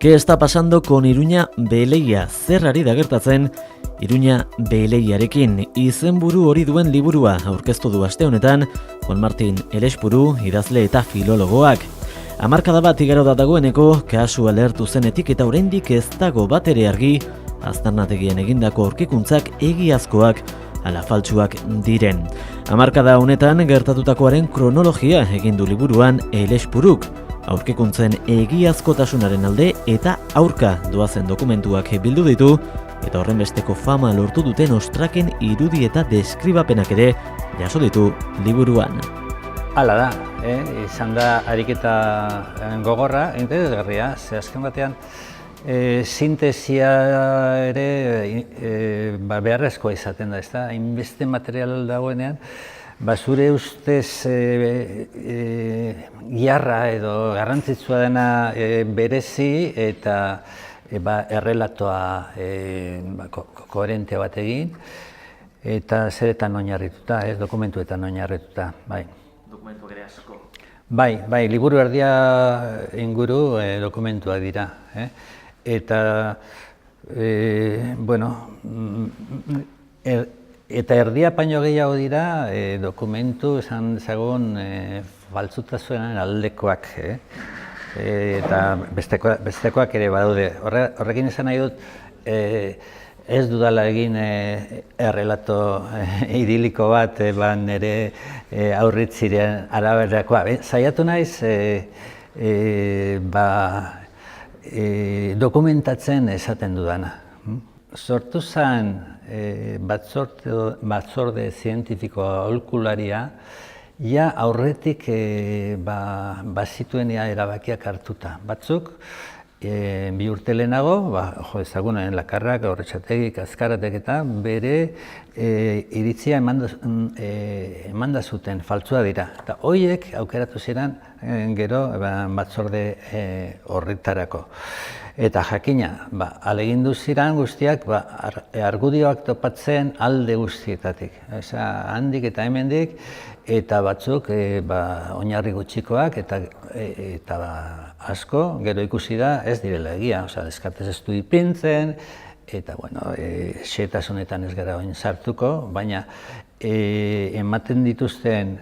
¿Qué está pasando con Iruña Beleia? Zer ari da gertatzen Iruña Beleiarekin? Izenburu hori duen liburua aurkeztu du aste honetan Juan Martin Elespuru, idazle eta filologoak. Hamarkada bat igaro da dagoeneko, kasu alertu zenetik eta oraindik ez dago batere argi, aztarnategian egindako aurkikuntzak egiazkoak ala faltsuak diren. Hamarkada honetan gertatutakoaren kronologia egin du liburuan Elespuruk, aurkikuntzen egiazkotasunaren alde eta aurka doazen dokumentuak bildu ditu, eta horrenbesteko fama lortu duten ostraken irudi eta deskribapenak ere jaso ditu liburuan. Hala da, izan da ariketa gogorra, interesgarria, ze azken batean sintesia ere beharrezkoa izaten da, ezta? Hainbeste material dagoenean, zure ustez giharra edo garrantzitsua dena berezi eta errelatoa koherente bat egin, eta zeretan oinarrituta, dokumentuetan oinarrituta, bai. Dokumentuak ere asko. Bai, liburu erdia inguru dokumentuak dira. Eta, eta erdia baino gehiago dira dokumentu esan dezagun faltsutasunaren aldekoak. Eta bestekoak ere badaude. Horrekin esan nahi dut, ez dudala egin errelato idiliko bat nire aurritziren araberakoa. Saiatu naiz dokumentatzen esaten dudana. Sortu zen batzorde zientifiko aholkularia, ja aurretik bazituen erabakiak hartuta. Batzuk, bi urte lehenago, ezagunen Lakarrak, Gorrotxategik, Azkaratek eta bere iritzia emanda zuten, faltsua dira. Eta horiek aukeratu ziren gero batzorde horretarako. Eta jakina, ahalegindu ziren guztiak argudioak topatzen alde guztietatik. Handik eta hemendik, eta batzuk oinarri gutxikoak eta asko gero ikusi da ez direla egia, Descartes ez du ipintzen, eta xehetasunetan ez gara oin sartuko, baina ematen dituzten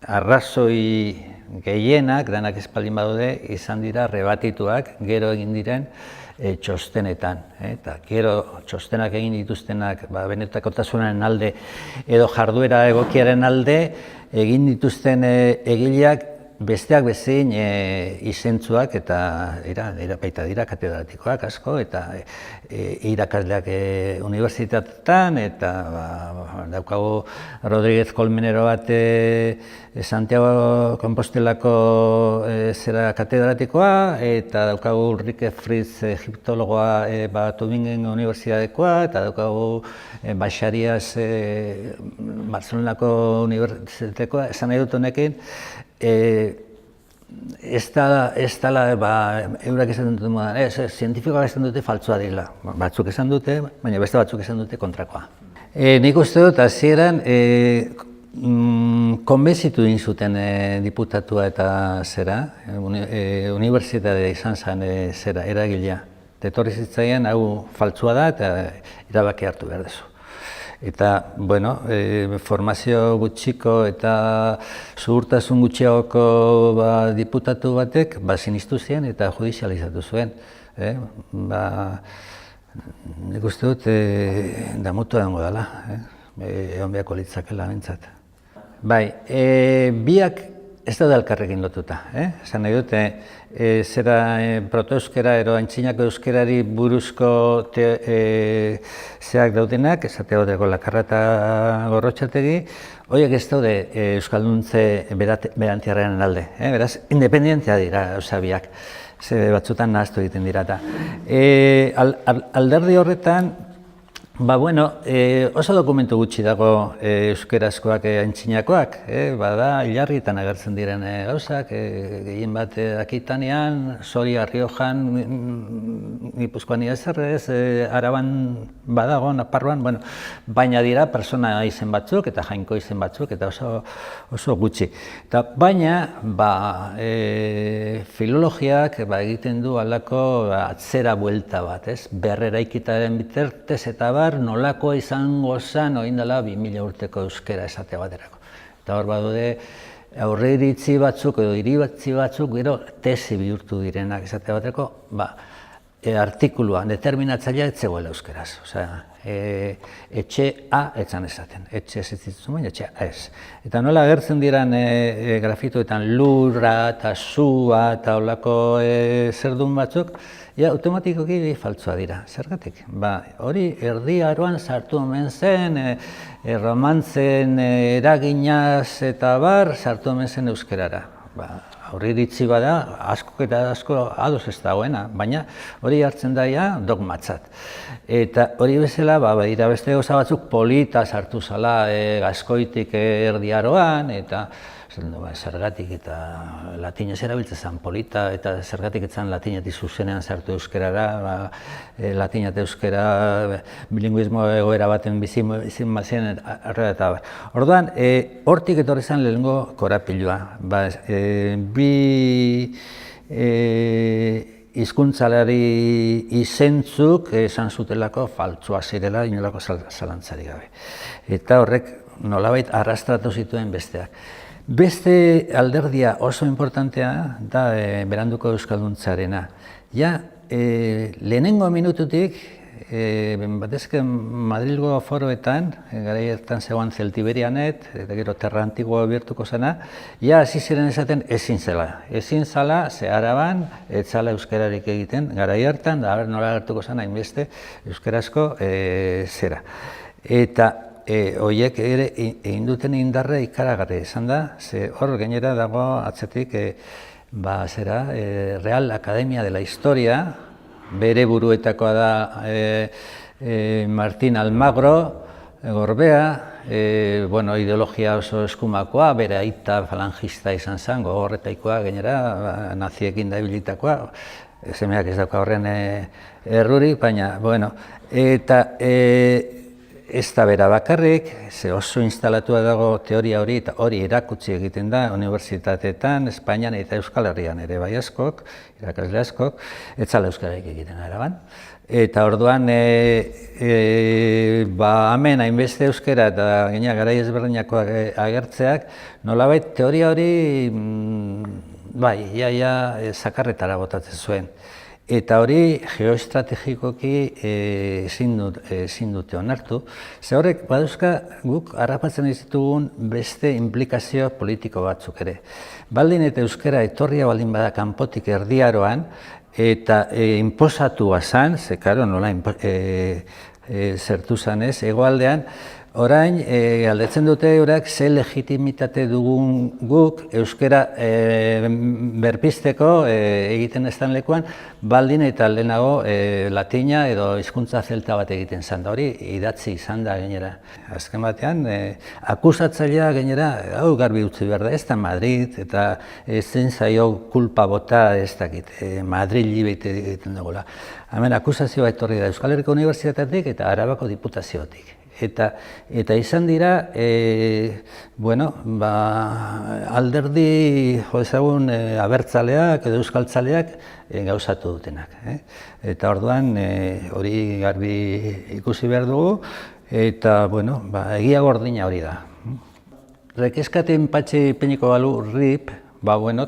arrazoi gehienak, danak espaldin badaude, izan dira rebatituak gero egin diren txostenetan. Eta gero txostenak egin dituztenak benetakotasunaren alde edo jarduera egokiaren alde egin dituzten egileak besteak bezin izentzuak eta baita dira katedratikoak asko eta irakasleak unibertsitatetan eta daukagu Rodríguez Colmenero bat Santiago Compostelako katedratikoa eta daukagu Ulrike Fritz egiptologoa Tübingen unibertsitatekoa eta daukagu Baxarias Barcelonako unibertsitatekoa. Esan nahi dut honekin, ez dela eurak esan dute modan, zientifikoak esan dute faltsua dela. Batzuk esan dute, baina beste batzuk esan dute kontrakoa. Nik uste dut, hasieran konbentzitu egin zuten diputatua eta unibertsitatea izan zen eragilea. Etorri zitzaien hau faltsua da eta erabaki hartu behar duzu. Eta, formazio gutxiko eta zuhurtasun gutxiagoko diputatu batek sinistu zien eta judizializatu zuen. Nik uste dut damutu egongo dela, egon beharko litzakela behintzat. Biak ez da elkarrekin lotuta. Esan nahi dute, protoeuskera edo antzinako euskerari buruzko zeak daudenak, esate duteko Lakarra eta Gorrotxategi, horiek ez daude euskalduntze berantiarraren alde. Beraz, independentea dira biak, batzutan nahaztu egiten dira. Alderdi horretan, Bueno, oso dokumentu gutxi dago euskerazkoak aintzinakoak, bada hilarrietan agertzen diren gauzak, gehien bat Akitanean, Soria, Riojan, Gipuzkoan ez, Araban badago, Nafarroan, bueno, baina dira pertsona izen batzuk eta jainko izen batzuk eta oso gutxi. Eta baina, filologiak egiten du halako atzera buelta bat, berreraikitaren bitartez eta nolakoa izango zen orain dela 2000 urteko euskera esate baterako. Eta hor badude aurreiritzi batzuk edo iribatzi batzuk gero tesi bihurtu direnak esate baterako, artikulua determinatzailea ez zegoela euskeraz. Osea, etxe A etzan esaten, etxe ez dituzun baina etxe A ez. Eta nola agertzen diran grafitoetan lurra eta sua eta holako zerdun batzuk, automatikoki faltsua dira. Zergatik? Hori Erdi Aroan sartu omen zen, romantzen eraginaz eta sartu omen zen euskerara. Aurreiritzi bada, asko eta asko ados ez dagoena, baina hori hartzen daia dogmatzat. Eta hori bezala, dira beste gauza batzuk polita sartu zala Gaskoitik Erdi Aroan, eta zergatik eta latinez erabiltzen zen polita, eta zergatik etzan latinetik zuzenean sartu euskerara, latina eta euskera bilinguismo egoera baten bizin bazien arrela eta bar. Orduan, hortik etorri zen lehenengo korapilua. Bi hizkuntzalari izentzuk esan zutelako faltsua zirela inolako zalantzarik gabe. Eta horrek nolabait arrastratu zituen besteak. Beste alderdia oso importantea da beranduko euskalduntzearena. Lehenengo minututik, batezke Madrilgo foroetan, garai hartan zegoen Celtiberianet, eta gero Terra Antigua bihurtuko zena, hasi ziren esaten ezin zela. Ezin zela, ze Araban, ez zela euskararik egiten, garai hartan, da nola hartuko zen hainbeste euskarazko zera. Eta horiek ere egin duten indarra ikaragarri izan da, ze hor gainera dago atzetik Real Academia de la Historia, bere buruetakoa da Martín Almagro, Gorbea, ideologia oso eskumakoa, bere aita falangista izan zen, gogorretaikoa gainera, naziekin da ibilitakoa, semeak ez dauka horren erruri, baina, eta ez da bera bakarrik, ze oso instalatua dago teoria hori, eta hori erakutsi egiten da unibertsitateetan, Espainian eta Euskal Herrian ere bai askok, irakasle askok, ez zala euskararik egiten Araban. Eta orduan, hemen hainbeste euskara eta gaina garai ezberdinak agertzeak, nolabait teoria hori, zakarretara botatzen zuen. Eta hori geoestrategikoki ezin dute onartu, ze horrek badauzka guk harrapatzen ditugun beste inplikazio politiko batzuk ere. Baldin eta euskara etorria baldin bada kanpotik Erdi Aroan, eta inposatua zen, ze karo nola zertu zen ez, hegoaldean, orain, galdetzen dute eurak ze legitimitate dugun guk euskara berpizteko egiten ez den lekuan, baldin eta lehenago latina edo hizkuntza zelta bat egiten zen da hori, idatzi izan da gainera. Azken batean, akusatzailea gainera, hau garbi utzi behar da, ez da Madrid, eta ezin zaio kulpa bota ez dakit, Madrili egiten dagoela. Hemen akusazioa etorri da Euskal Herriko Unibertsitatetik eta Arabako Diputaziotik. Eta izan dira, alderdi abertzaleak edo euskaltzaleak gauzatu dutenak. Eta orduan hori garbi ikusi behar dugu, eta egia gordina hori da. Rekeskaten patxe peniko balu RIP,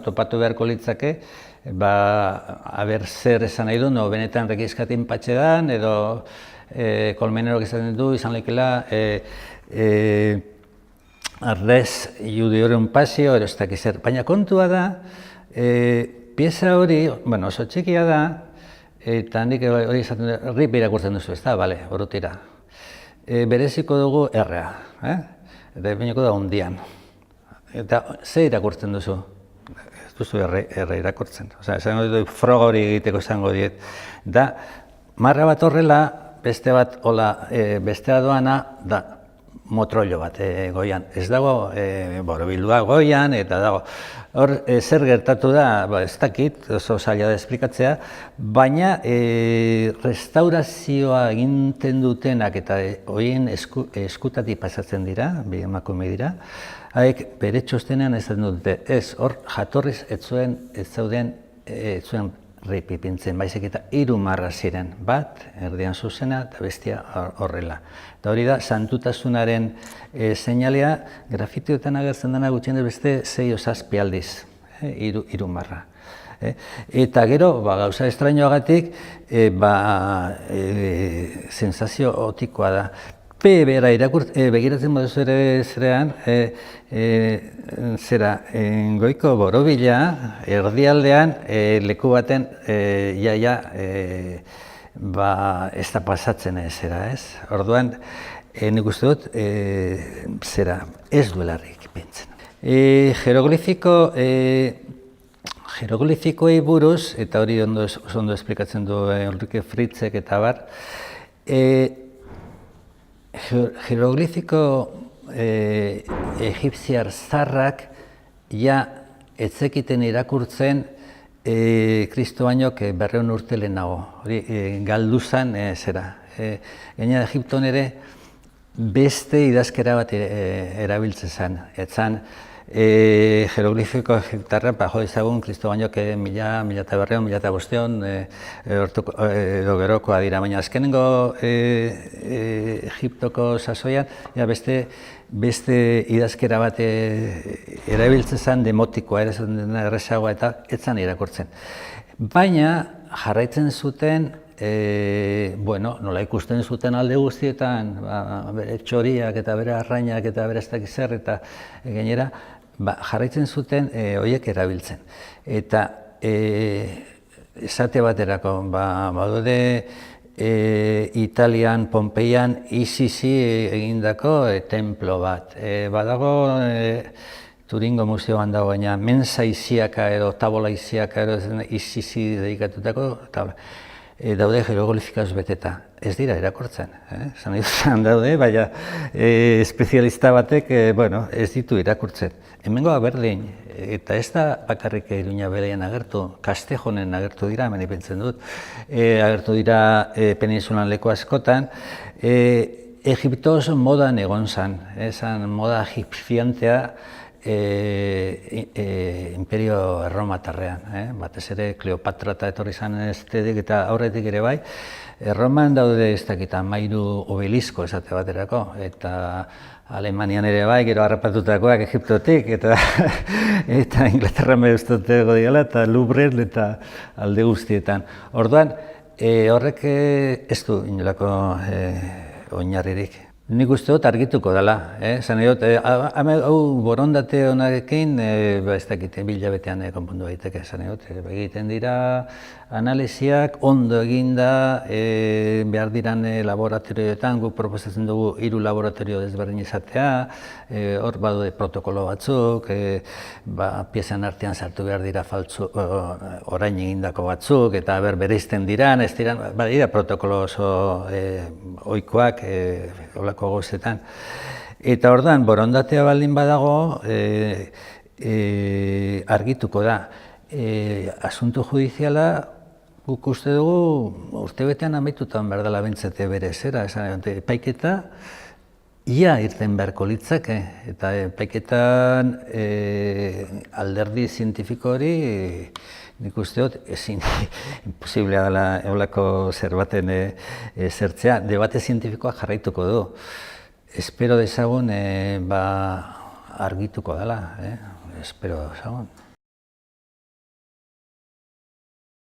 topatu beharko litzake, zer esan nahi du, benetan rekeskaten patxe dan, edo Kolmenerok esaten du, izan lekela arrez judioren pasio, erostak izer. Baina kontua da, pieza hori, oso txikia da, eta handik hori esaten du, RIP irakurtzen duzu, ez da, bale, horretira. Bereziko dugu errea, eta bineko da ondian. Eta ze irakurtzen duzu? Ez duzu erre irakurtzen. Esango dut, froga hori egiteko esango diet. Da, marra bat horrela, beste bat, bestea doana da motrollo bat goian. Ez dago borobildua goian, eta dago. Hor, zer gertatu da, ez dakit, oso zaila da esplikatzea, baina restaurazioa eginten dutenak eta horien eskutatik pasatzen dira, bi emakume dira, haiek bere txostenean ez dute, ez, hor jatorriz ez zuen repipintzen, baizik eta 3 marra ziren, bat, erdian zuzena, eta bestia horrela. Eta hori da, santutasunaren seinalea, grafitioetan agertzen dena gutxienez beste 6 o 7 aldiz, 3 marra. Eta gero, gauza estrainoagatik, sensazio otikoa da. Bera begiratzen baduzu ere zerean, goiko borobila, erdialdean, leku baten ez da pasatzen zera, ez? Orduan, nik uste dut, ez duelarrik pintzen. Jeroglifikoei buruz, eta hori ondo esplikatzen du Ulrike Fritzek eta bar, jeroglifiko egipziar zarrak ja ez zekiten irakurtzen Kristo baino 200 urte lehenago. Hori galdu zen Gainera Egipton ere beste idazkera bat erabiltzen zen. Etzan jeroglifiko egiptarra jo ezagun Kristo baino 1000, 1200, 1500 edo gerokoa dira, baina azkenengo Egiptoko sasoian beste idazkera bat erabiltzen zen demotikoa, errezagoa eta ez zen irakurtzen. Baina jarraitzen zuten, nola ikusten zuten alde guztietan, bere txoriak eta bere arrainak eta bere ez dakiz zer, eta gainera jarraitzen zuten horiek erabiltzen. Eta esate baterako, badaude Italian, Pompeian, Isisi egindako templo bat. Badago Turingo museoan dago, baina mensa iziaka edo tabola iziaka edo Isisi dedikatutako daude jeroglifikaz beteta. Ez dira irakurtzen, izan daude, baina espezialista batek ez ditu irakurtzen. Hemengoa berdin, eta ez da bakarrik Iruña Beleian agertu, Kastejonen agertu dira, hemen ipintzen dut, agertu dira peninsulan leku askotan. Egipto oso modan egon zen, moda egipziantea Imperio Erromatarrean, batez ere Kleopatra eta etorri zen estetik eta aurretik ere bai. Erroman daude ez dakit 13 obelisko esate baterako, eta Alemanian ere bai, gero harrapatutakoak Egiptotik, eta Inglaterran bai uste godiala, eta Louvren eta alde guztietan. Orduan, horrek ez du inolako oinarririk. Nik uste dut argituko dela, hau borondate honarekin, ez dakit, bilabetean konpondu daiteke, egiten dira analisiak, ondo eginda, behar diran laboratorioetan, guk proposatzen dugu 3 laboratorio desberdin izatea, hor badaude protokolo batzuk, piezan artean sartu behar dira orain egindako batzuk, eta bereizten diran, ez diran, badira protokolo oso ohikoak, olako gozetan. Eta ordan borondatea baldin badago, argituko da. Asunto judiziala, guk uste dugu urtebetean amaitutan behar dela bintzate bere zera, epaiketa ia irten beharko litzake, eta epaiketan alderdi zientifiko hori nik uste dut ezin imposiblea dela eolako zerbaten zertzea, debate zientifikoa jarraituko du. Espero dezagun argituko dela, espero dezagun.